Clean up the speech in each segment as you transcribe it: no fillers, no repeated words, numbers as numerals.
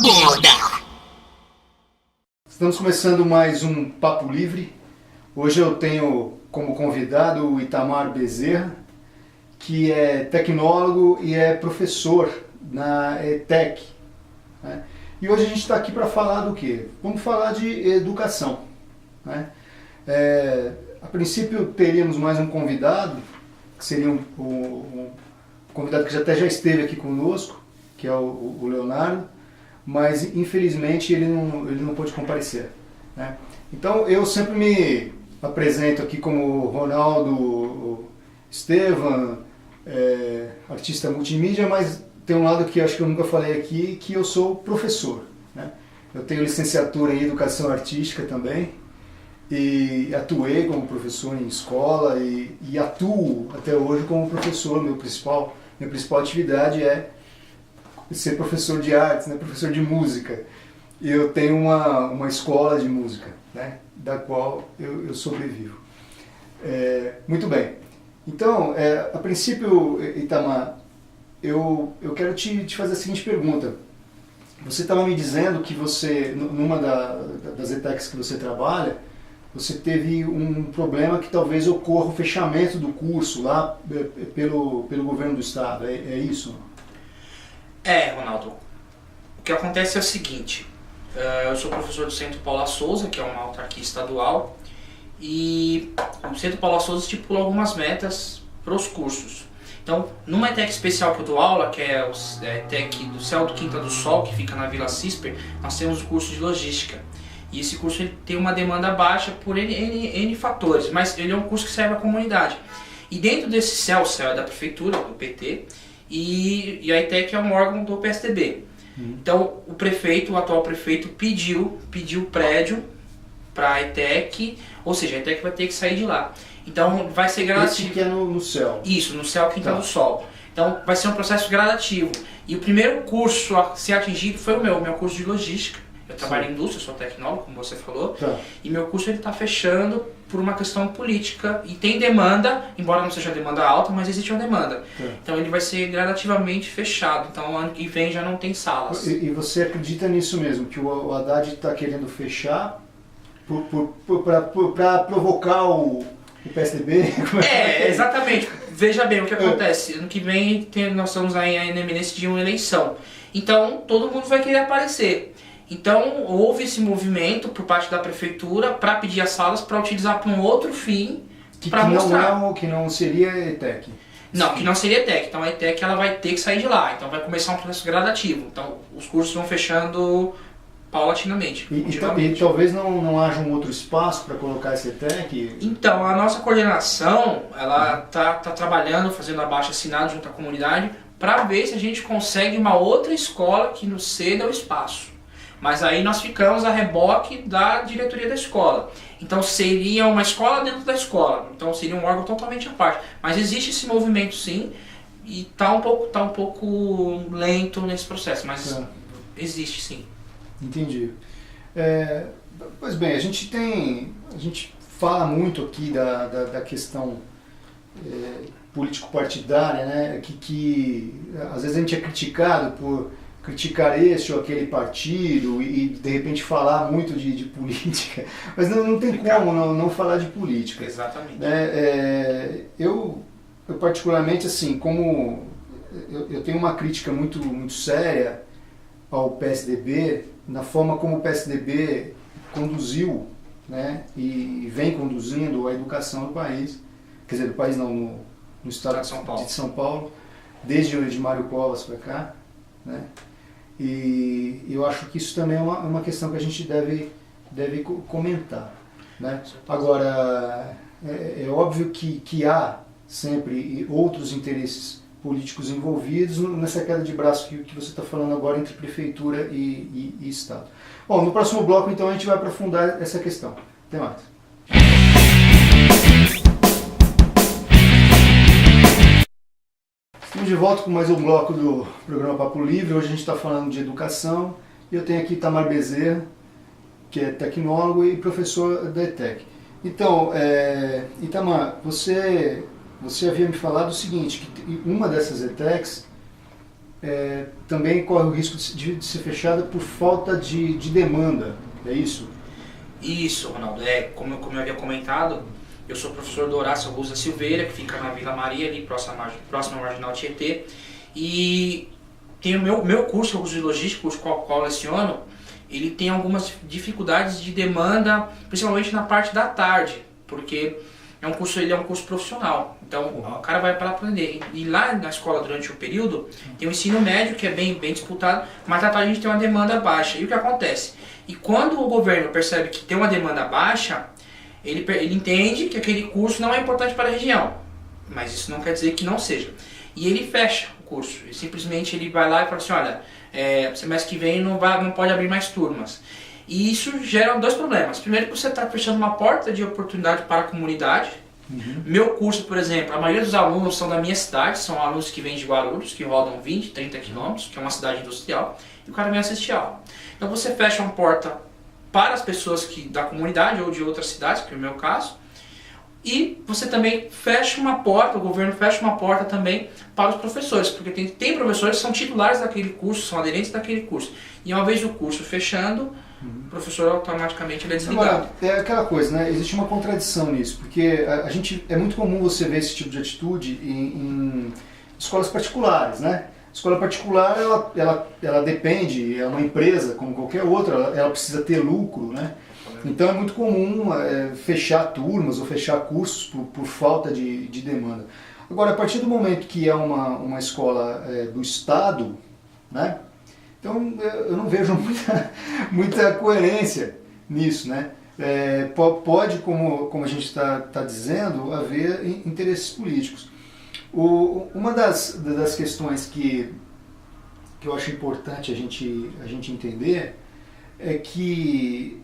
borda! Estamos começando mais um Papo Livre. Hoje eu tenho como convidado o Itamar Bezerra, que é tecnólogo e é professor na ETEC, né? E hoje a gente está aqui para falar do quê? Vamos falar de educação, né? A princípio teríamos mais um convidado, que seria um convidado que até já esteve aqui conosco, que é o Leonardo, mas infelizmente ele não pôde comparecer, né? Então eu sempre me apresento aqui como Ronaldo Estevam, artista multimídia, mas tem um lado que eu acho que eu nunca falei aqui, que eu sou professor, né? Eu tenho licenciatura em Educação Artística também, e atuei como professor em escola e atuo até hoje como professor. Minha principal atividade é ser professor de artes, né? Professor de música. E eu tenho uma escola de música, né? Da qual eu sobrevivo. Muito bem. Então, a princípio, Itamar, eu quero te fazer a seguinte pergunta. Você estava me dizendo que você, numa das ETECs que você trabalha, você teve um problema que talvez ocorra o fechamento do curso lá pelo governo do estado. É isso? Ronaldo. O que acontece é o seguinte. Eu sou professor do Centro Paula Souza, que é uma autarquia estadual, e o Centro Paula Souza estipula algumas metas para os cursos. Então, numa ETEC especial que eu dou aula, que é a ETEC do Céu do Quinta do Sol, que fica na Vila Cisper, nós temos o curso de Logística. E esse curso ele tem uma demanda baixa por N fatores, mas ele é um curso que serve à comunidade. E dentro desse CEL, o CEL é da Prefeitura, do PT, e a ETEC é um órgão do PSDB. Então, o atual prefeito, pediu prédio para a ETEC, ou seja, a ETEC vai ter que sair de lá. Então, vai ser gradativo. Esse que é no CEL. Isso, no CEL Quinta do Sol. Então, vai ser um processo gradativo. E o primeiro curso a ser atingido foi o meu curso de Logística. Eu trabalho em indústria, sou tecnólogo, como você falou, e meu curso está fechando por uma questão política, e tem demanda, embora não seja demanda alta, mas existe uma demanda. Então ele vai ser gradativamente fechado, então ano que vem já não tem salas. E você acredita nisso mesmo, que o Haddad está querendo fechar para provocar o PSDB? Exatamente. Veja bem o que acontece. Ano que vem nós estamos aí na iminência de uma eleição. Então todo mundo vai querer aparecer. Então houve esse movimento por parte da prefeitura para pedir as salas para utilizar para um outro fim, para mostrar. Que não seria ETEC. Não, que não seria ETEC. Então a ETEC ela vai ter que sair de lá. Então vai começar um processo gradativo. Então os cursos vão fechando paulatinamente. E talvez não haja um outro espaço para colocar esse ETEC? Então a nossa coordenação ela tá trabalhando, fazendo abaixo-assinado junto à comunidade para ver se a gente consegue uma outra escola que nos ceda o espaço. Mas aí nós ficamos a reboque da diretoria da escola. Então seria uma escola dentro da escola. Então seria um órgão totalmente à parte. Mas existe esse movimento sim, e tá um pouco lento nesse processo, mas existe sim. Entendi. Pois bem, a gente fala muito aqui da questão político-partidária, né? Que às vezes a gente é criticado por criticar este ou aquele partido e de repente falar muito de política, mas não tem como não falar de política. Exatamente. Eu particularmente, assim, como eu tenho uma crítica muito séria ao PSDB, na forma como o PSDB conduziu, né, e vem conduzindo a educação do país, quer dizer, do país não, no estado de São Paulo, desde o de Mário Covas para cá, né? E eu acho que isso também é uma questão que a gente deve comentar, né? Agora, é óbvio que há sempre outros interesses políticos envolvidos nessa queda de braço que você está falando agora entre prefeitura e Estado. Bom, no próximo bloco, então, a gente vai aprofundar essa questão. Até mais. Estamos de volta com mais um bloco do programa Papo Livre. Hoje a gente está falando de educação e eu tenho aqui Itamar Bezerra, que é tecnólogo e professor da ETEC. Então, Itamar, você havia me falado o seguinte, que uma dessas ETECs também corre o risco de ser fechada por falta de demanda, é isso? Isso, Ronaldo. Como eu havia comentado, eu sou professor do Horácio Augusto da Silveira, que fica na Vila Maria, ali próximo à Marginal Tietê. E tem o meu curso, o curso de logística, o qual eu leciono, ele tem algumas dificuldades de demanda, principalmente na parte da tarde, porque ele é um curso profissional. Então o cara vai para aprender. E lá na escola, durante o período, tem o ensino médio, que é bem disputado, mas à tarde a gente tem uma demanda baixa. E o que acontece? E quando o governo percebe que tem uma demanda baixa, ele entende que aquele curso não é importante para a região. Mas isso não quer dizer que não seja. E ele fecha o curso. Ele vai lá e fala assim, olha, semestre que vem não pode abrir mais turmas. E isso gera dois problemas. Primeiro, que você está fechando uma porta de oportunidade para a comunidade. Uhum. Meu curso, por exemplo, a maioria dos alunos são da minha cidade, são alunos que vêm de Guarulhos, que rodam 20, 30 quilômetros, que é uma cidade industrial, e o cara vem assistir aula. Então você fecha uma porta para as pessoas da comunidade ou de outras cidades, que é o meu caso, e você também fecha uma porta, o governo fecha uma porta também para os professores, porque tem professores que são titulares daquele curso, são aderentes daquele curso. E uma vez o curso fechando, o professor automaticamente ele é desligado. Agora, é aquela coisa, né? Existe uma contradição nisso, porque é muito comum você ver esse tipo de atitude em escolas particulares, né? Escola particular, ela depende, é uma empresa como qualquer outra, ela precisa ter lucro, né? Então é muito comum fechar turmas ou fechar cursos por falta de demanda. Agora, a partir do momento que é uma escola do Estado, né? Então eu não vejo muita coerência nisso, né? Pode, como a gente está dizendo, haver interesses políticos. Uma das questões que eu acho importante a gente entender é que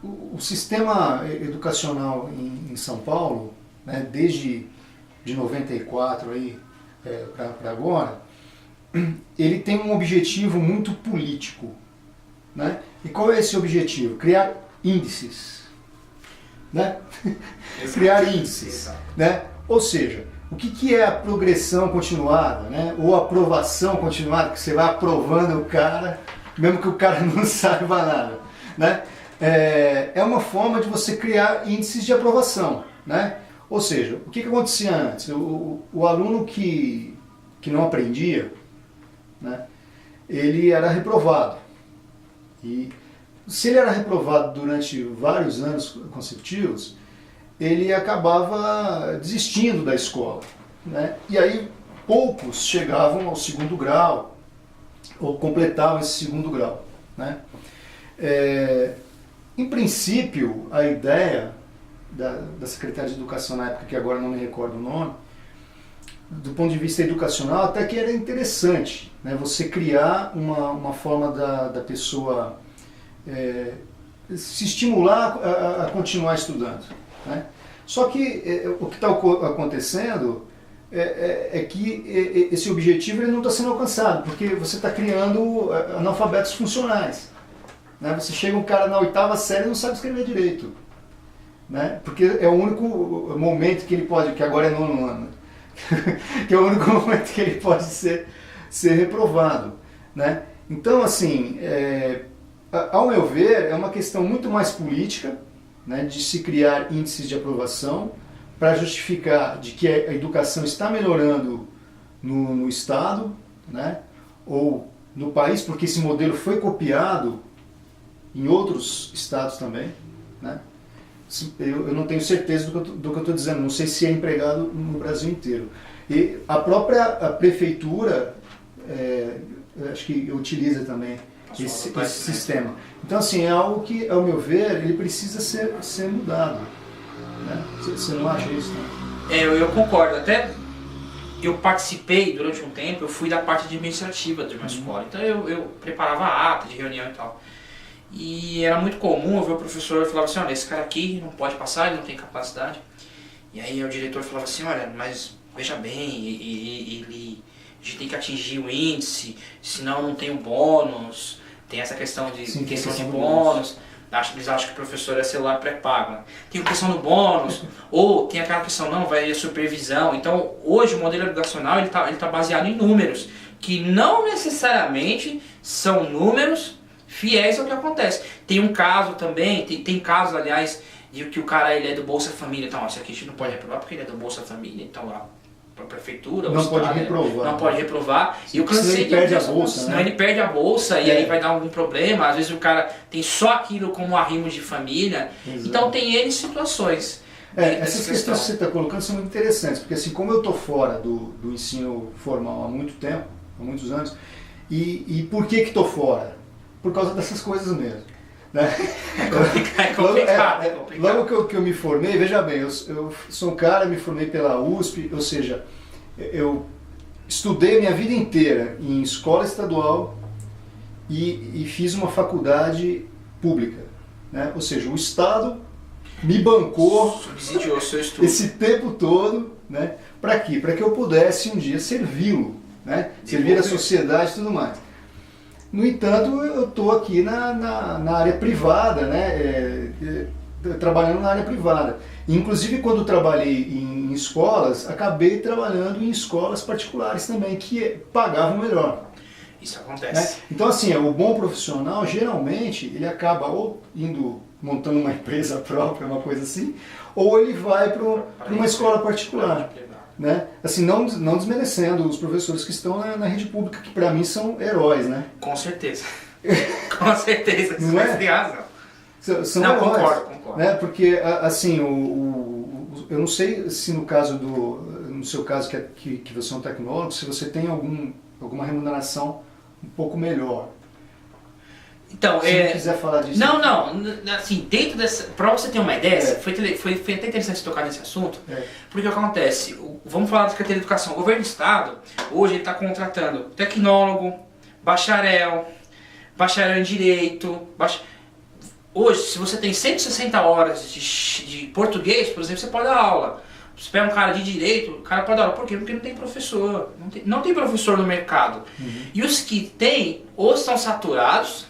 o sistema educacional em São Paulo, né, desde de 94 para agora, ele tem um objetivo muito político, né? E qual é esse objetivo? Criar índices, né? Criar índices, né? Ou seja, o que é a progressão continuada, né? Ou aprovação continuada, que você vai aprovando o cara, mesmo que o cara não saiba nada, né? É uma forma de você criar índices de aprovação, né? Ou seja, o que acontecia antes? O aluno que não aprendia, né, ele era reprovado. E se ele era reprovado durante vários anos consecutivos, ele acabava desistindo da escola, né? E aí poucos chegavam ao segundo grau, ou completavam esse segundo grau, né? Em princípio, a ideia da Secretaria de Educação na época, que agora não me recordo o nome, do ponto de vista educacional, até que era interessante, né? Você criar uma forma da pessoa se estimular a continuar estudando, né? Só que o que está acontecendo é que esse objetivo ele não está sendo alcançado, porque você está criando analfabetos funcionais, né? Você chega um cara na 8ª série e não sabe escrever direito, né? Porque é o único momento que ele pode, que agora é 9º ano, que é o único momento que ele pode ser reprovado, né? Então, assim, ao meu ver, é uma questão muito mais política, né, de se criar índices de aprovação para justificar de que a educação está melhorando no Estado, né, ou no país, porque esse modelo foi copiado em outros estados também, né? Eu não tenho certeza do que eu estou dizendo, não sei se é empregado no Brasil inteiro. E a própria prefeitura, acho que utiliza também esse sistema. Então, assim, é algo que, ao meu ver, ele precisa ser mudado, né? Você não acha isso, né? Eu concordo. Até eu participei durante um tempo, eu fui da parte administrativa de uma escola. Então eu preparava a ata de reunião e tal. E era muito comum eu ver o professor falava assim, olha, esse cara aqui não pode passar, ele não tem capacidade. E aí o diretor falava assim, olha, mas veja bem, a gente tem que atingir o índice, senão não tem o bônus, tem essa questão de bônus. Eles acham que o professor é celular pré-pago, né? Tem a questão do bônus, ou tem aquela questão, não, vai a supervisão. Então hoje o modelo educacional ele tá baseado em números. que não necessariamente são números fiéis ao que acontece. Tem um caso também, tem casos, aliás, de que o cara ele é do Bolsa Família, então esse aqui a gente não pode reprovar porque ele é do Bolsa Família, então a prefeitura, não pode reprovar. Não pode reprovar. E o cansei ele perde a bolsa, senão né? ele perde a bolsa e aí vai dar algum problema. Às vezes o cara tem só aquilo como arrimo de família. Exato. Então tem N situações. Essas questões que você está colocando são muito interessantes, porque assim, como eu estou fora do ensino formal há muito tempo, há muitos anos, e por que estou fora? Por causa dessas coisas mesmo. Né? É complicado. Logo que eu me formei, veja bem, eu sou um cara, me formei pela USP, ou seja, eu estudei a minha vida inteira em escola estadual e fiz uma faculdade pública. Né? Ou seja, o Estado me bancou subsidiou seu estudo esse tempo todo, né? Para quê? Para que eu pudesse um dia servi-lo, né? Servir a sociedade e tudo mais. No entanto, eu estou aqui na área privada, né? Trabalhando na área privada. Inclusive, quando trabalhei em escolas, acabei trabalhando em escolas particulares também, que pagavam melhor. Isso acontece. Né? Então, assim, o bom profissional, geralmente, ele acaba ou montando uma empresa própria, uma coisa assim, ou ele vai para uma escola particular. Né? Assim, não desmerecendo os professores que estão na rede pública, que para mim são heróis, né? Com certeza. Com certeza, não é? Tem razão. São não, heróis, concordo. Né? Porque, assim, eu não sei se no seu caso, que você é um tecnólogo, se você tem alguma remuneração um pouco melhor. Então, se não quiser falar disso. Não, assim, dentro dessa. Pra você ter uma ideia, foi até interessante tocar nesse assunto, porque o que acontece? Vamos falar da Secretaria de Educação. O governo do Estado, hoje, ele está contratando tecnólogo, bacharel em Direito. Hoje, se você tem 160 horas de português, por exemplo, você pode dar aula. Você pega um cara de Direito, o cara pode dar aula. Por quê? Porque não tem professor. Não tem professor no mercado. E os que tem, ou estão saturados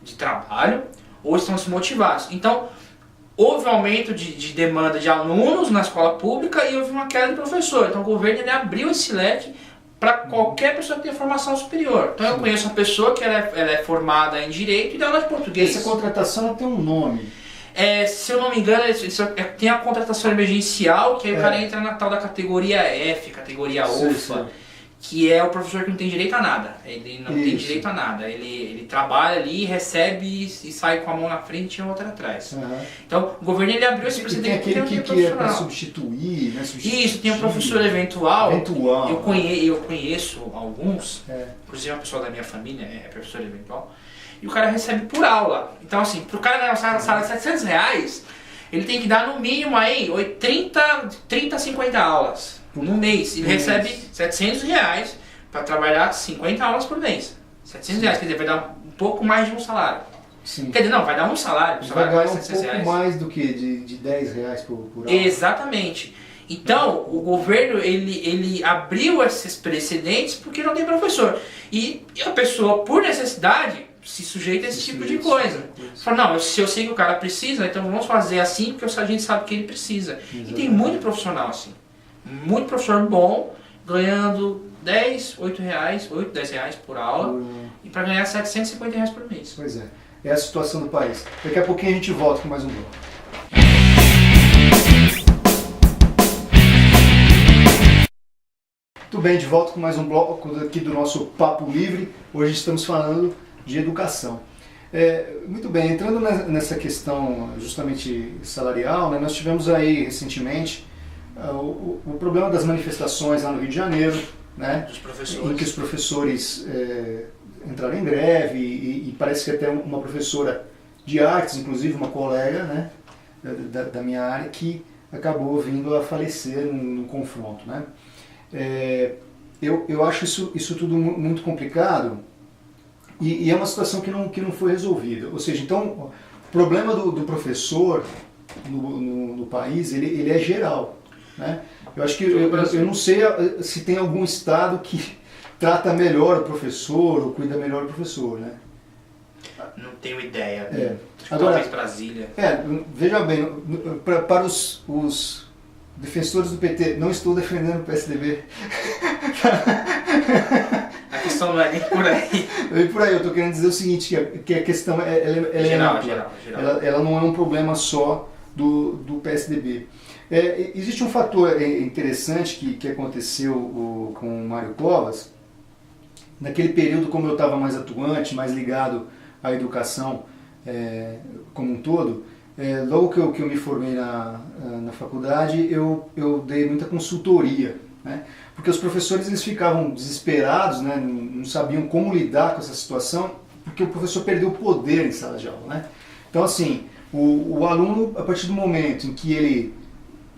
de trabalho, ou estão desmotivados. Então, houve um aumento de demanda de alunos na escola pública e houve uma queda de professor. Então, o governo ele abriu esse leque para qualquer pessoa que tenha formação superior. Então, eu conheço uma pessoa que ela é formada em Direito e dá aula de português. Essa contratação tem um nome. Se eu não me engano, tem a contratação emergencial, que aí o cara entra na tal da categoria F, categoria UFA. Que é o professor que não tem direito a nada. Ele não tem direito a nada. Ele trabalha ali, recebe e sai com a mão na frente e a outra atrás. Então, o governo ele abriu esse precedente. Tem aquele que é para substituir, né? Isso, tem um professor eventual. Eu conheço alguns, inclusive uma pessoa da minha família é professor eventual, e o cara recebe por aula. Então, assim, para o cara ganhar uma sala de R$700, ele tem que dar no mínimo aí 30, 50 aulas. No mês, ele recebe R$700 para trabalhar 50 aulas por mês. R$700, quer dizer, vai dar um pouco mais de um salário. Sim. Quer dizer, não, vai dar um salário. Vai ganhar um pouco mais do que de R$10 por aula. Exatamente. Então, o governo ele abriu esses precedentes porque não tem professor. E a pessoa, por necessidade, se sujeita a esse tipo de coisa. Fala, não, se eu sei que o cara precisa, então vamos fazer assim porque a gente sabe que ele precisa. Exatamente. E tem muito profissional assim. Muito professor bom, ganhando 10, 8 reais, 8, 10 reais por aula, e para ganhar R$750 por mês. Pois é a situação do país. Daqui a pouquinho a gente volta com mais um bloco. Muito bem, de volta com mais um bloco aqui do nosso Papo Livre. Hoje estamos falando de educação. Muito bem, entrando nessa questão justamente salarial, né, nós tivemos aí recentemente o problema das manifestações lá no Rio de Janeiro, né, em que os professores entraram em greve e parece que até uma professora de artes, inclusive uma colega, né, da minha área, que acabou vindo a falecer num confronto. Né. Eu acho isso tudo muito complicado e é uma situação que não foi resolvida. Ou seja, então, o problema do professor no país, ele é geral. Né? Eu acho que eu não sei se tem algum estado que trata melhor o professor ou cuida melhor do professor, né? Não tenho ideia. Agora, talvez Brasília. Veja bem, para os defensores do PT, não estou defendendo o PSDB. questão não é nem por aí. E por aí, eu estou querendo dizer o seguinte, que a questão ela é Geral, ampla. geral. Ela não é um problema só do PSDB. Existe um fator interessante que aconteceu com o Mário Covas. Naquele período, como eu estava mais atuante, mais ligado à educação como um todo, logo que eu me formei na faculdade, eu dei muita consultoria, né? Porque os professores eles ficavam desesperados, né? Não sabiam como lidar com essa situação, porque o professor perdeu o poder em sala de aula, né? Então, assim, o aluno, a partir do momento em que ele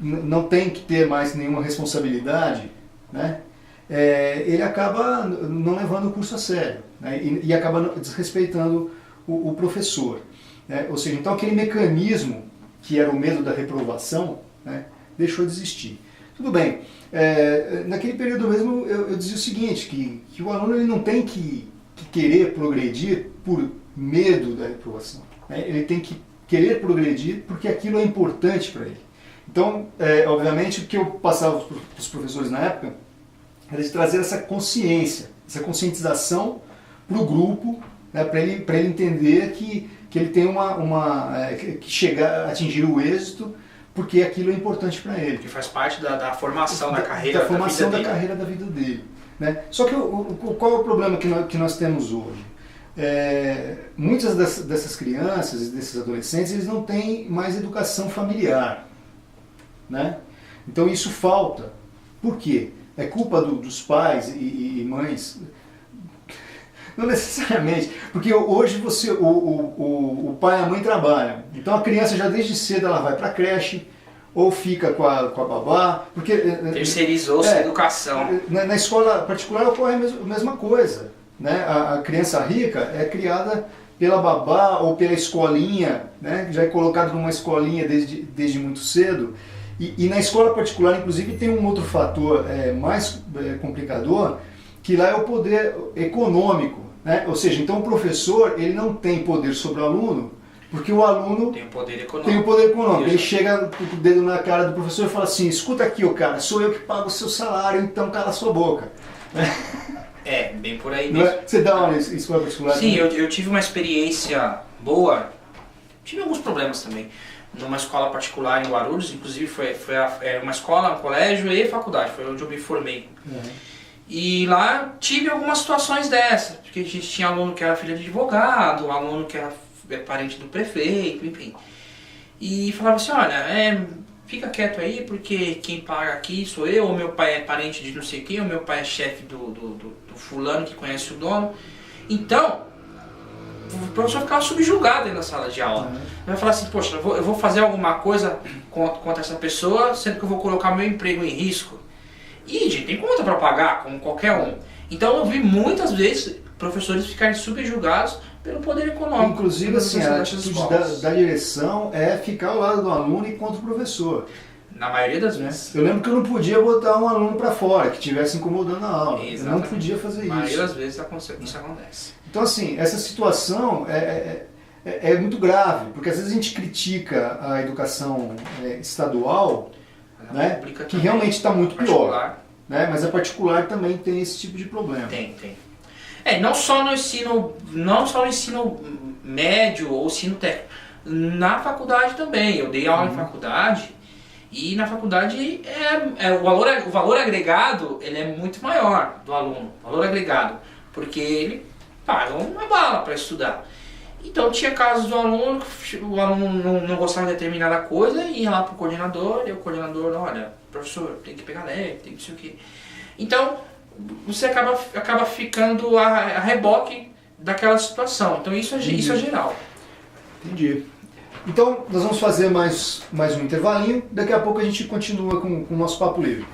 não tem que ter mais nenhuma responsabilidade, né? Ele acaba não levando o curso a sério, né? E acaba desrespeitando o professor, né? Ou seja, então aquele mecanismo que era o medo da reprovação, né, deixou de existir. Tudo bem, naquele período mesmo eu dizia o seguinte, que o aluno ele não tem que querer progredir por medo da reprovação, né? Ele tem que querer progredir porque aquilo é importante para ele. Então, obviamente, o que eu passava para os professores na época era de trazer essa consciência, essa conscientização para o grupo, né, para ele entender que ele tem que chegar a atingir o êxito, porque aquilo é importante para ele. Que faz parte da formação da carreira, da formação da carreira da vida dele, né? Só que qual é o problema que nós temos hoje? Muitas dessas crianças e desses adolescentes eles não têm mais educação familiar, né? Então isso falta. Por quê? É culpa dos pais e mães? Não necessariamente, porque hoje o pai e a mãe trabalham, então a criança já desde cedo ela vai para a creche, ou fica com a babá, porque... Terceirizou-se a educação. Na escola particular ocorre a mesma coisa, né? A criança rica é criada pela babá ou pela escolinha, né? Já é colocado numa escolinha desde muito cedo. E na escola particular, inclusive, tem um outro fator mais complicador, que lá é o poder econômico, né? Ou seja, então o professor ele não tem poder sobre o aluno, porque o aluno tem o poder econômico. Ele chega com o dedo na cara do professor e fala assim, escuta aqui, ô cara, sou eu que pago o seu salário, então cala a sua boca. Bem por aí mesmo. Você dá uma escola particular? Sim, eu tive uma experiência boa, tive alguns problemas também. Numa escola particular em Guarulhos, inclusive foi uma escola, um colégio e faculdade, foi onde eu me formei. Uhum. E lá tive algumas situações dessas, porque a gente tinha aluno que era filho de advogado, aluno que era parente do prefeito, enfim. E falava assim, olha, fica quieto aí, porque quem paga aqui sou eu, ou meu pai é parente de não sei quem, ou meu pai é chefe do fulano que conhece o dono. Então, o professor ficava subjugado aí na sala de aula. Ele vai falar assim, poxa, eu vou fazer alguma coisa contra essa pessoa, sendo que eu vou colocar meu emprego em risco. E a gente tem conta para pagar, como qualquer um. Então eu vi muitas vezes professores ficarem subjugados pelo poder econômico. Inclusive, assim, a atitude da direção é ficar ao lado do aluno e contra o professor. Na maioria das vezes. Eu lembro que eu não podia botar um aluno para fora, que estivesse incomodando a aula. Exatamente. Eu não podia fazer isso. Na maioria das vezes isso acontece. Então, assim, essa situação é muito grave, porque às vezes a gente critica a educação estadual, né, que realmente está muito pior. Né, mas a particular também tem esse tipo de problema. Tem. Não só no ensino médio ou ensino técnico. Na faculdade também. Eu dei aula em faculdade. E na faculdade o valor agregado ele é muito maior do aluno, valor agregado, porque ele paga uma bala para estudar. Então tinha casos do aluno, o aluno não gostava de determinada coisa, ia lá para o coordenador, e o coordenador, olha, professor, tem que pegar leve, tem que sei o quê. Então você acaba ficando a reboque daquela situação. Então isso é geral. Entendi. Então, nós vamos fazer mais um intervalinho, daqui a pouco a gente continua com o nosso Papo Livre.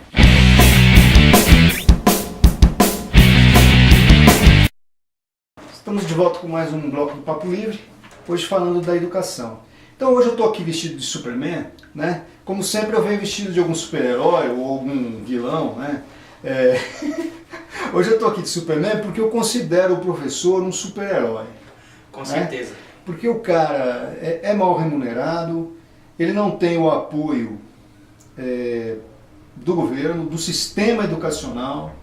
Estamos de volta com mais um bloco do Papo Livre, hoje falando da educação. Então hoje eu estou aqui vestido de Superman, né? Como sempre eu venho vestido de algum super-herói ou algum vilão, né? Hoje eu estou aqui de Superman porque eu considero o professor um super-herói. Com certeza. Né? Porque o cara é mal remunerado, ele não tem o apoio do governo, do sistema educacional,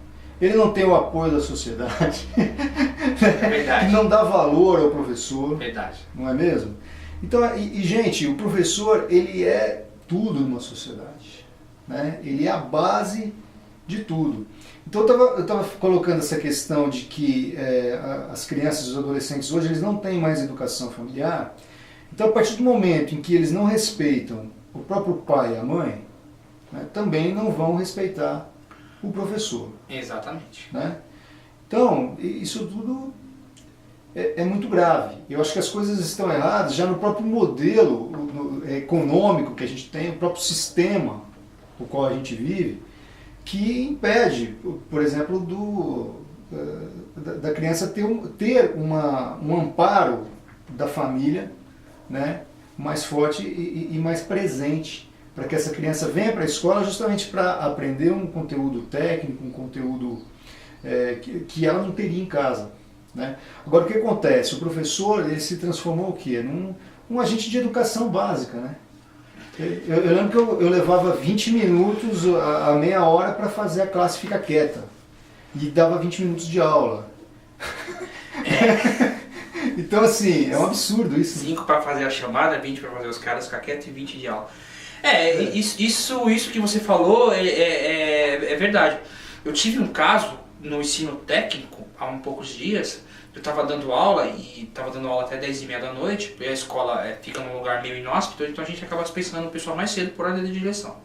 ele não tem o apoio da sociedade, É verdade. não dá valor ao professor, Verdade. não é mesmo? Então, gente, o professor, ele é tudo numa sociedade, né? Ele é a base de tudo. Então eu estava colocando essa questão de que as crianças e os adolescentes hoje eles não têm mais educação familiar. Então a partir do momento em que eles não respeitam o próprio pai e a mãe, né, também não vão respeitar o professor. Exatamente. Né? Então isso tudo é muito grave. Eu acho que as coisas estão erradas já no próprio modelo econômico que a gente tem, o próprio sistema no qual a gente vive, que impede, por exemplo, da criança ter um amparo da família, né, mais forte e mais presente, para que essa criança venha para a escola justamente para aprender um conteúdo técnico, um conteúdo que ela não teria em casa. Né? Agora, o que acontece? O professor ele se transformou o quê? Num agente de educação básica, né? Eu lembro que eu levava 20 minutos a meia hora para fazer a classe ficar quieta. E dava 20 minutos de aula. Então, assim, é um absurdo isso. 5 para fazer a chamada, 20 para fazer os caras ficar quietos e 20 de aula. Isso que você falou é verdade. Eu tive um caso no ensino técnico há poucos dias. Eu estava dando aula e estava dando aula até 10h30 da noite, porque a escola fica num lugar meio inóspito, então a gente acaba dispensando o pessoal mais cedo por ordem de direção.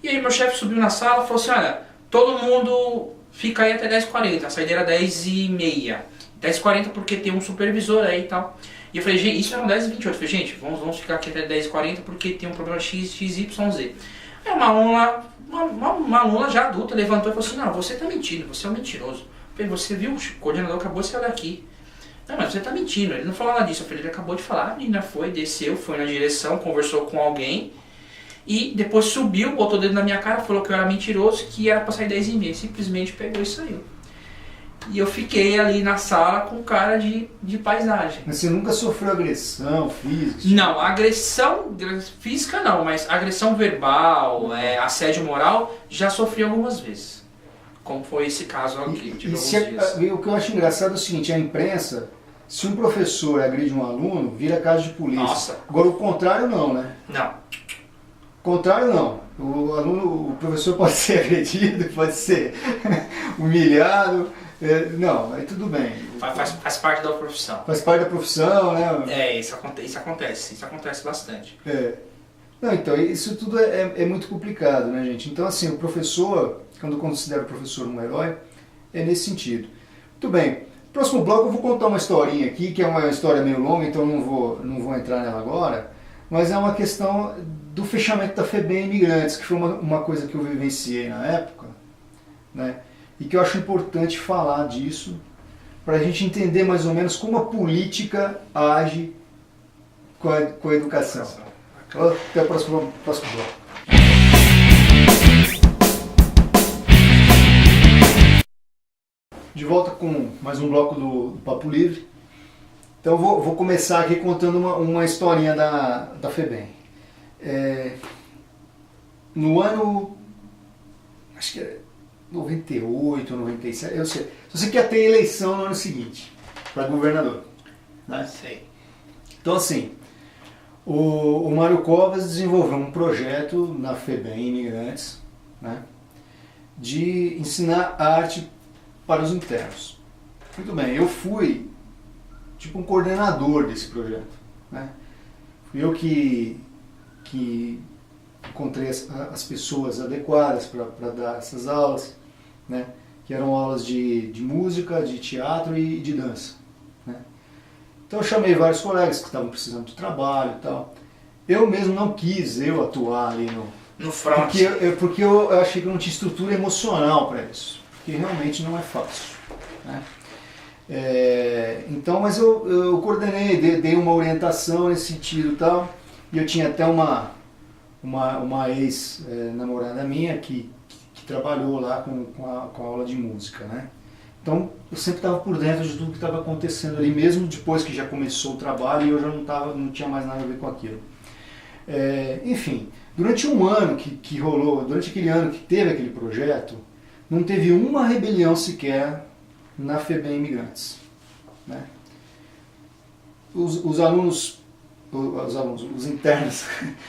E aí meu chefe subiu na sala e falou assim, olha, todo mundo fica aí até 10h40, a saída era 10h30. 10h40 porque tem um supervisor aí e tal. E eu falei, gente, isso eram 10h28. Eu falei, gente, vamos ficar aqui até 10h40 porque tem um problema XYZ. Aí uma aluna já adulta levantou e falou assim, não, você tá mentindo, você é um mentiroso. Eu falei, você viu, o coordenador acabou de sair daqui. Não, mas você tá mentindo, ele não falou nada disso. Eu falei, ele acabou de falar, a menina desceu, foi na direção, conversou com alguém. E depois subiu, botou o dedo na minha cara, falou que eu era mentiroso, que era pra sair 10h30. Simplesmente pegou e saiu. E eu fiquei ali na sala com cara de paisagem. Mas você nunca sofreu agressão física? Não, agressão física não, mas agressão verbal, assédio moral, já sofri algumas vezes. Como foi esse caso aqui, o que eu acho engraçado é o seguinte, a imprensa, se um professor agride um aluno, vira caso de polícia. Nossa. Agora o contrário não, né? Não. O contrário não. O professor pode ser agredido, pode ser humilhado. Não, aí tudo bem. Faz parte da profissão. Faz parte da profissão, né? Isso acontece bastante. Não, então, isso tudo é muito complicado, né, gente? Então, assim, o professor, quando eu considero o professor um herói, é nesse sentido. Muito bem. Próximo bloco eu vou contar uma historinha aqui, que é uma história meio longa, então não vou entrar nela agora, mas é uma questão do fechamento da FEBEM Imigrantes, que foi uma coisa que eu vivenciei na época, né? E que eu acho importante falar disso, para a gente entender mais ou menos como a política age com a educação. Até o próximo bloco. De volta com mais um bloco do Papo Livre. Então vou começar aqui contando uma historinha da FEBEM. No ano, acho que é 98, 97, eu sei. Só sei que ia ter eleição no ano seguinte, para governador. Né? Sei. Então assim, o Mário Covas desenvolveu um projeto na FEBEM Imigrantes, né, de ensinar arte para os internos. Muito bem, eu fui tipo um coordenador desse projeto. Né? Fui eu que encontrei as pessoas adequadas para dar essas aulas, né? Que eram aulas de música, de teatro e de dança. Né? Então eu chamei vários colegas que estavam precisando de trabalho e tal. Eu mesmo não quis atuar ali no front. Porque eu achei que eu não tinha estrutura emocional para isso. Porque realmente não é fácil. Né? Então, mas eu coordenei, dei uma orientação nesse sentido e tal. E eu tinha até uma ex-namorada minha que trabalhou lá com a aula de música, né? Então eu sempre estava por dentro de tudo que estava acontecendo ali, mesmo depois que já começou o trabalho e eu já não tinha mais nada a ver com aquilo. Enfim, durante um ano que rolou, durante aquele ano que teve aquele projeto, não teve uma rebelião sequer na FEBEM Imigrantes. Né? Os alunos, os internos,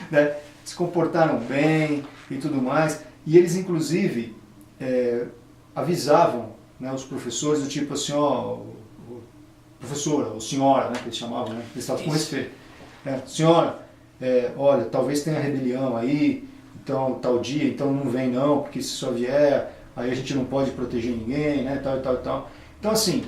né, se comportaram bem e tudo mais, e eles inclusive avisavam, né, os professores do tipo assim, ó, professora ou senhora, né, que eles chamavam, né, eles estavam com respeito. Senhora, olha, talvez tenha rebelião aí, então tal dia, então não vem não, porque se só vier, aí a gente não pode proteger ninguém, né, tal e tal e tal. Então assim,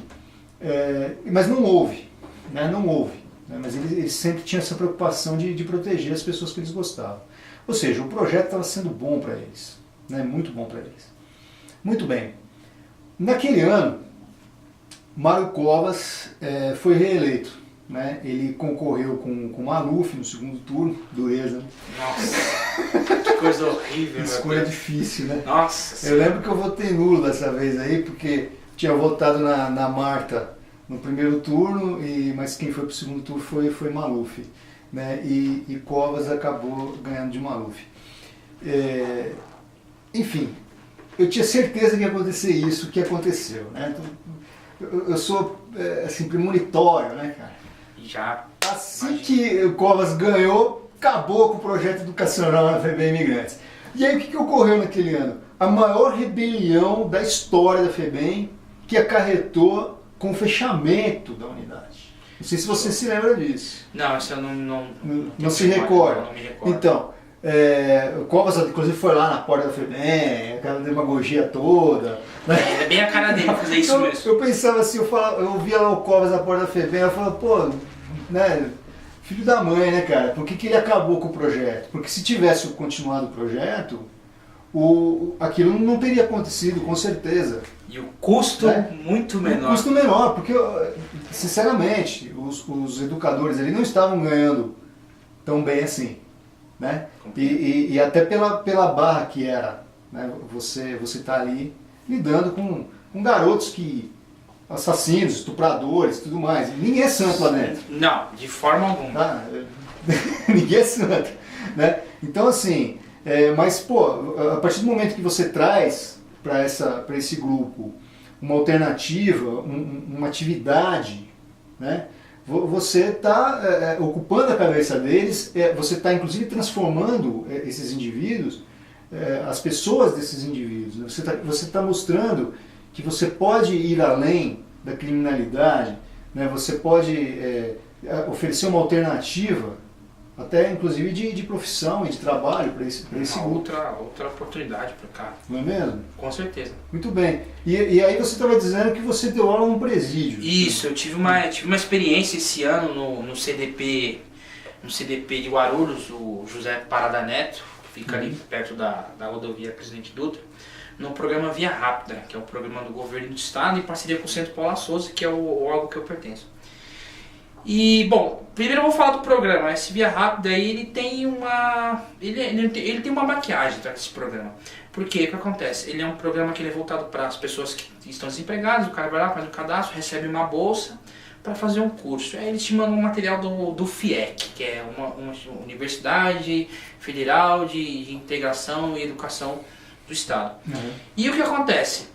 mas não houve, né, não houve. Mas eles sempre tinham essa preocupação de proteger as pessoas que eles gostavam. Ou seja, o projeto estava sendo bom para eles, né? Muito bom para eles. Muito bem. Naquele ano, Mário Covas foi reeleito. Né? Ele concorreu com Maluf no segundo turno, dureza. Né? Nossa, que coisa horrível. Escolha difícil, né? Nossa. Eu lembro que eu votei nulo dessa vez aí, porque tinha votado na Marta no primeiro turno, mas quem foi para o segundo turno foi Maluf, né? E Covas acabou ganhando de Maluf. Enfim, eu tinha certeza que ia acontecer isso, que aconteceu, né? Então, eu sou assim, premonitório, né, cara? Já. Assim que o Covas ganhou, acabou com o projeto educacional na FEBEM Imigrantes. E aí o que ocorreu naquele ano? A maior rebelião da história da FEBEM, que acarretou com o fechamento da unidade. Não sei se você se lembra disso. Não, isso eu não se recorda. Não me recordo. Então, o Covas inclusive foi lá na porta da FEBEM, aquela demagogia toda. Né? É bem a cara dele fazer isso então, mesmo. Eu pensava assim, eu via lá o Covas na porta da FEBEM, eu falava, pô, né, filho da mãe, né, cara? Por que ele acabou com o projeto? Porque se tivesse continuado o projeto, aquilo não teria acontecido, com certeza. E o custo muito menor. O custo menor, porque, sinceramente, os educadores ali não estavam ganhando tão bem assim. Né? E até pela barra que era, né? Você tá ali lidando com garotos assassinos, estupradores e tudo mais. E ninguém é santo lá dentro. Não, de forma alguma. Tá? Ninguém é santo. Né? Então assim, mas pô, a partir do momento que você traz para esse grupo uma alternativa, uma atividade, né? Você está ocupando a cabeça deles, você está inclusive transformando esses indivíduos, as pessoas desses indivíduos. Né? Você tá mostrando que você pode ir além da criminalidade, né? Você pode oferecer uma alternativa, até inclusive de profissão e de trabalho para esse grupo. Outra oportunidade para cá. Não é mesmo? Com certeza. Muito bem. E aí você estava dizendo que você deu aula num presídio. Isso, eu tive uma experiência esse ano no CDP de Guarulhos, o José Parada Neto, que fica ali perto da rodovia Presidente Dutra, no programa Via Rápida, que é o programa do governo do estado, em parceria com o Centro Paula Souza, que é o órgão que eu pertenço. E, bom, primeiro eu vou falar do programa. Esse Via Rápida aí, ele tem uma maquiagem atrás desse programa. Por quê? O que acontece? Ele é um programa que ele é voltado para as pessoas que estão desempregadas. O cara vai lá, faz um cadastro, recebe uma bolsa para fazer um curso. Aí eles te mandam um material do FIEC, que é uma Universidade Federal de Integração e Educação do Estado. E o que acontece?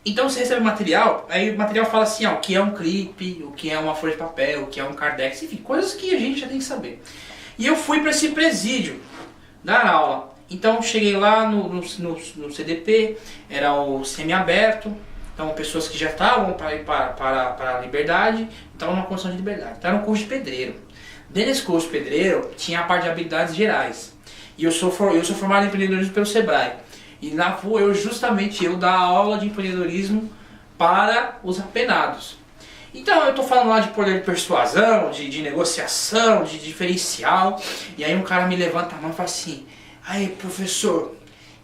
Então você recebe material, aí o material fala assim, o que é um clipe, o que é uma folha de papel, o que é um cardex, enfim, coisas que a gente já tem que saber. E eu fui para esse presídio dar aula. Então cheguei lá no CDP, era o semiaberto, então pessoas que já estavam para a liberdade, estavam numa condição de liberdade. Então era um curso de pedreiro. Dentro desse curso de pedreiro tinha a parte de habilidades gerais. E eu sou formado em empreendedorismo pelo Sebrae. E lá vou eu dar aula de empreendedorismo para os apenados. Então eu estou falando lá de poder de persuasão, de negociação, de diferencial. E aí um cara me levanta a mão e fala assim, aí professor,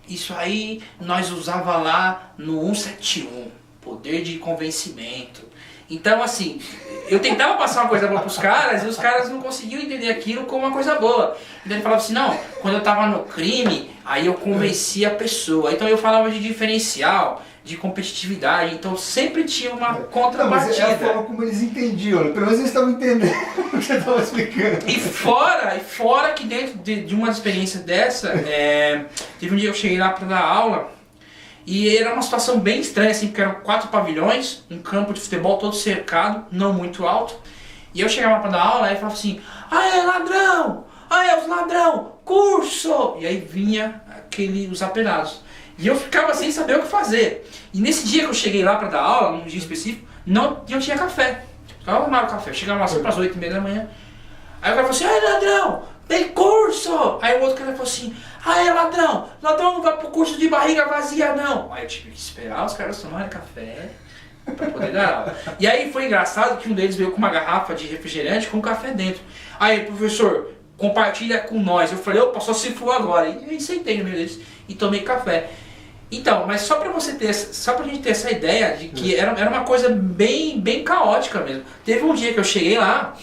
isso aí nós usava lá no 171, poder de convencimento. Então assim, eu tentava passar uma coisa boa para os caras e os caras não conseguiam entender aquilo como uma coisa boa. Então ele falava assim, não, quando eu estava no crime, aí eu convencia a pessoa. Então eu falava de diferencial, de competitividade, então sempre tinha uma contrapartida. Mas é a forma como eles entendiam, pelo menos eles estavam entendendo o que você estava explicando. E fora que dentro de uma experiência dessa, teve um dia que eu cheguei lá para dar aula E era uma situação bem estranha, assim, porque eram 4 pavilhões, um campo de futebol todo cercado, não muito alto. E eu chegava para dar aula e falava assim, aê ladrão, aê os ladrão, curso! E aí vinha os apelados. E eu ficava sem saber o que fazer. E nesse dia que eu cheguei lá para dar aula, num dia específico, não tinha café. Eu arrumava o café, eu chegava lá sempre às 8h30 da manhã. Aí o cara falou assim, aê ladrão, tem curso! Aí o outro cara falou assim, aê ladrão, ladrão não vai pro curso de barriga vazia não. Aí eu tive que esperar os caras tomarem café pra poder dar aula. E aí foi engraçado que um deles veio com uma garrafa de refrigerante com café dentro. Aí, professor, compartilha com nós. Eu falei, opa, só se for agora. E aí sentei no meio deles e tomei café. Então, mas só pra você ter, só pra gente ter essa ideia de que era uma coisa bem caótica mesmo. Teve um dia que eu cheguei lá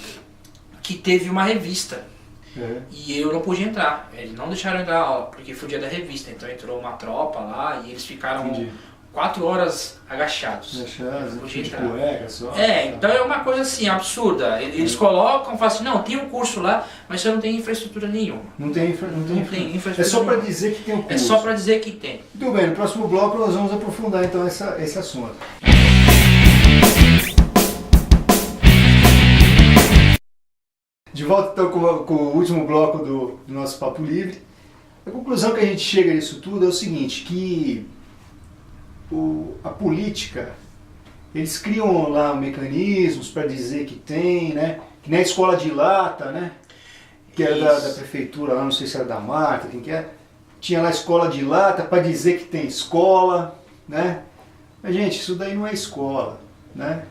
que teve uma revista. E eu não pude entrar. Eles não deixaram eu entrar na aula, porque foi o dia da revista. Então entrou uma tropa lá e eles ficaram 4 horas agachados. De cueca só. Então é uma coisa assim, absurda. Eles colocam, falam assim, não, tem um curso lá, mas você não tem infraestrutura nenhuma. Não tem infraestrutura. É só para dizer que tem um curso. É só para dizer que tem. Muito bem, no próximo bloco nós vamos aprofundar então esse assunto. De volta então com o último bloco do nosso Papo Livre. A conclusão que a gente chega nisso tudo é o seguinte, que a política, eles criam lá mecanismos para dizer que tem, né? Que nem a escola de lata, né? Que era da prefeitura lá, não sei se era da Marta, quem que é. Tinha lá a escola de lata para dizer que tem escola, né? Mas gente, isso daí não é escola, né?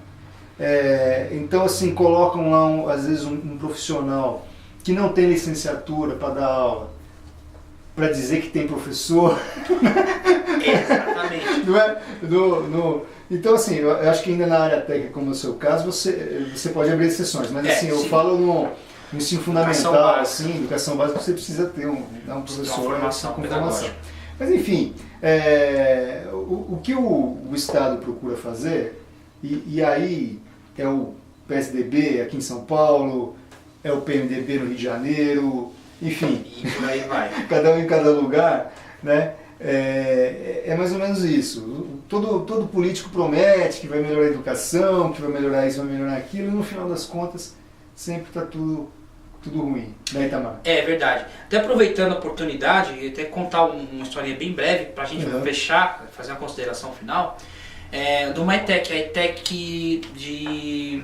Então assim, colocam lá às vezes um profissional que não tem licenciatura para dar aula, para dizer que tem professor. Exatamente. Não é? Então assim, eu acho que ainda na área técnica, como é o seu caso, você pode abrir exceções, mas assim, eu falo no ensino fundamental, assim, educação básica, você precisa ter um professor com formação. Mas enfim, o que o Estado procura fazer, e aí é o PSDB aqui em São Paulo, é o PMDB no Rio de Janeiro, enfim, e por aí vai. Cada um em cada lugar, né? É mais ou menos isso. Todo político promete que vai melhorar a educação, que vai melhorar isso, vai melhorar aquilo, e no final das contas sempre está tudo ruim, né, Itamar? É verdade. Até aproveitando a oportunidade, até contar uma historinha bem breve para a gente fechar, fazer uma consideração final. Do MyTech, a ETEC de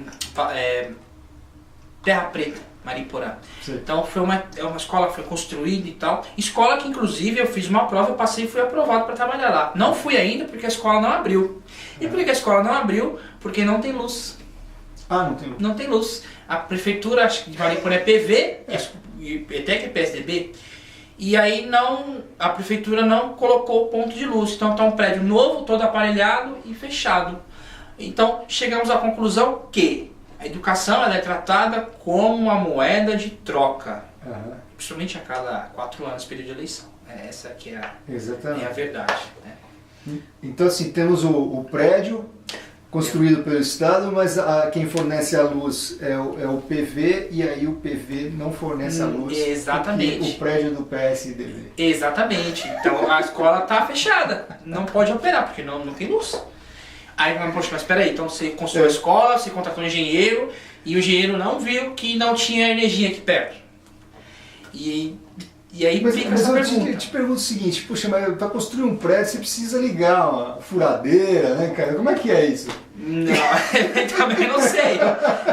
Terra Preta, Mariporã. Sim. Então foi uma escola que foi construída e tal. Escola que inclusive eu fiz uma prova, eu passei e fui aprovado para trabalhar lá. Não fui ainda porque a escola não abriu. E por que a escola não abriu? Porque não tem luz. Ah, não tem luz. Não tem luz. A prefeitura, acho que de Mariporã é PV, e ETEC é PSDB. E aí a prefeitura não colocou ponto de luz. Então está um prédio novo, todo aparelhado e fechado. Então chegamos à conclusão que a educação ela é tratada como uma moeda de troca. Principalmente a cada 4 anos, período de eleição. Essa aqui é a verdade. Né? Então assim, temos o prédio construído pelo Estado, mas quem fornece a luz é o PV, e aí o PV não fornece a luz. Exatamente. O prédio do PSDB. Exatamente. Então a escola está fechada, não pode operar, porque não tem luz. Aí, poxa, mas espera aí, então você construiu a escola, você contratou um engenheiro, e o engenheiro não viu que não tinha energia aqui perto. E aí fica essa pergunta. Eu te pergunto o seguinte, puxa, mas para construir um prédio você precisa ligar uma furadeira, né, cara? Como é que é isso? Não, eu também não sei.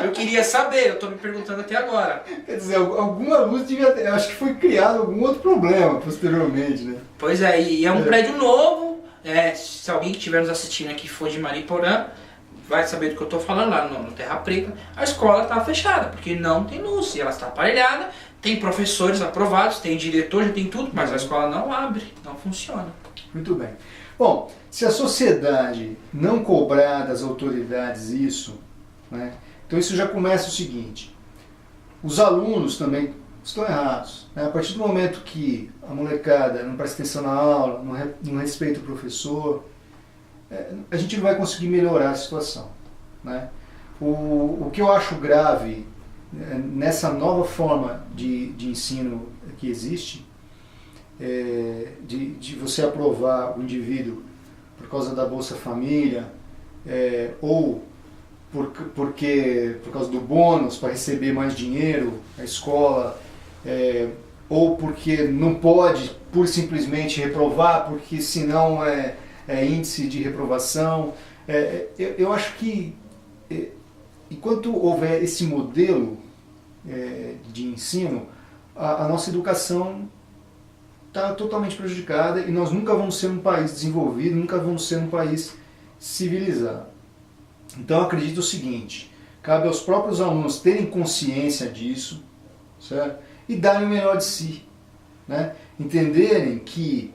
Eu queria saber, eu estou me perguntando até agora. Quer dizer, alguma luz devia ter, eu acho que foi criado algum outro problema posteriormente, né? Pois é, e é um prédio novo, se alguém que estiver nos assistindo aqui for de Mariporã, vai saber do que eu estou falando lá no Terra Preta. A escola está fechada, porque não tem luz, e ela está aparelhada, tem professores aprovados, tem diretor, já tem tudo, mas a escola não abre, não funciona. Muito bem. Bom, se a sociedade não cobrar das autoridades isso, né, então isso já começa o seguinte, os alunos também estão errados. Né? A partir do momento que a molecada não presta atenção na aula, não respeita o professor, a gente não vai conseguir melhorar a situação. Né? O que eu acho grave nessa nova forma de ensino que existe, de você aprovar o indivíduo por causa da Bolsa Família, ou por causa do bônus para receber mais dinheiro, a escola, ou porque não pode, por simplesmente reprovar, porque senão é índice de reprovação. Eu acho que enquanto houver esse modelo de ensino, a nossa educação está totalmente prejudicada e nós nunca vamos ser um país desenvolvido, nunca vamos ser um país civilizado. Então eu acredito o seguinte: cabe aos próprios alunos terem consciência disso, certo? E darem o melhor de si, né? Entenderem que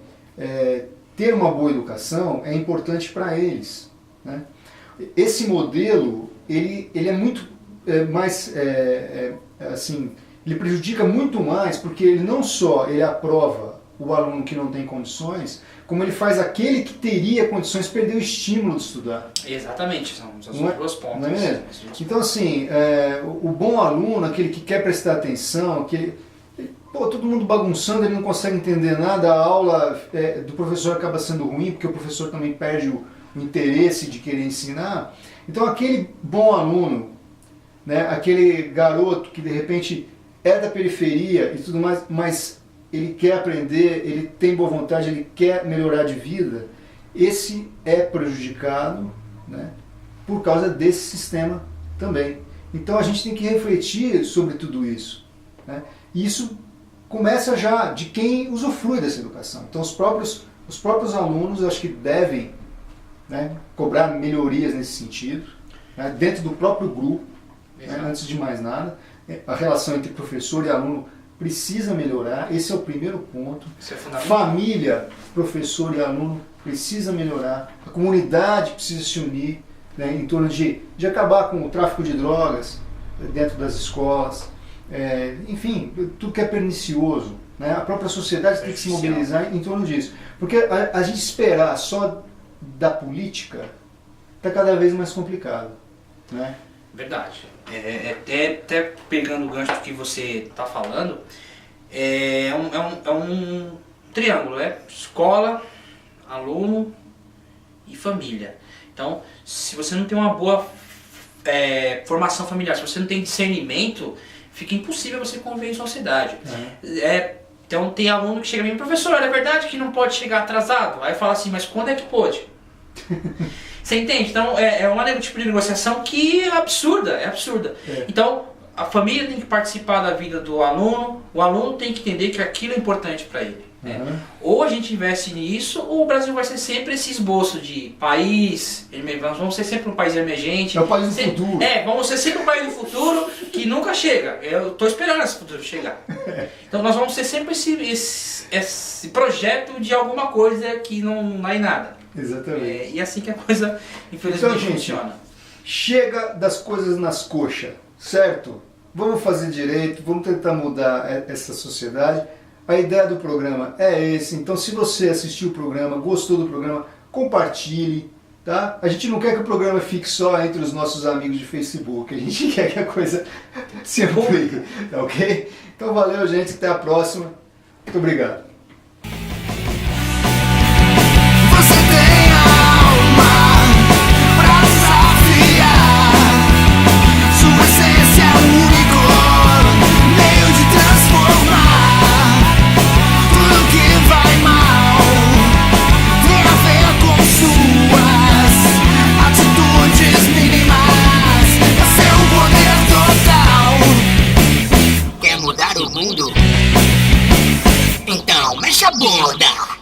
ter uma boa educação é importante para eles, né? Esse modelo ele é muito mais assim, ele prejudica muito mais, porque ele não só ele aprova o aluno que não tem condições, como ele faz aquele que teria condições perder o estímulo de estudar. Exatamente, são as duas pontas. Não é mesmo? Então assim, o bom aluno, aquele que quer prestar atenção, todo mundo bagunçando, ele não consegue entender nada, a aula do professor acaba sendo ruim, porque o professor também perde o interesse de querer ensinar. Então aquele bom aluno, né, aquele garoto que de repente é da periferia e tudo mais, mas ele quer aprender, ele tem boa vontade, ele quer melhorar de vida, esse é prejudicado, né, por causa desse sistema também. Então a gente tem que refletir sobre tudo isso, né? E isso começa já de quem usufrui dessa educação. Então os próprios alunos, eu acho que devem, né, cobrar melhorias nesse sentido, né, dentro do próprio grupo, né, antes de mais nada. A relação entre professor e aluno precisa melhorar, esse é o primeiro ponto. Isso é fundamental. Família, professor e aluno precisa melhorar, a comunidade precisa se unir, né, em torno de acabar com o tráfico de drogas dentro das escolas, enfim, tudo que é pernicioso, né? A própria sociedade tem que se mobilizar em torno disso, porque a gente esperar só da política está cada vez mais complicado, né? Verdade. Até pegando o gancho que você está falando, é um triângulo, escola, aluno e família. Então, se você não tem uma boa formação familiar, se você não tem discernimento, fica impossível você conviver em sociedade. Então tem aluno que chega a mim, professor, é verdade que não pode chegar atrasado? Aí fala assim, mas quando é que pode? Você entende? Então é um tipo de negociação que é absurda, Então a família tem que participar da vida do aluno, o aluno tem que entender que aquilo é importante para ele. Né? Ou a gente investe nisso, ou o Brasil vai ser sempre esse esboço de país, vamos ser sempre um país emergente. É o país do futuro. Vamos ser sempre um país do futuro que nunca chega. Eu estou esperando esse futuro chegar. Então nós vamos ser sempre esse projeto de alguma coisa que não dá em nada. Exatamente. E assim que a coisa, infelizmente, então, funciona. Chega das coisas nas coxas, certo? Vamos fazer direito, vamos tentar mudar essa sociedade. A ideia do programa é esse. Então, se você assistiu o programa, gostou do programa, compartilhe, tá? A gente não quer que o programa fique só entre os nossos amigos de Facebook. A gente quer que a coisa se amplie, tá ok? Então, valeu, gente. Até a próxima. Muito obrigado. Então, mexe a bunda!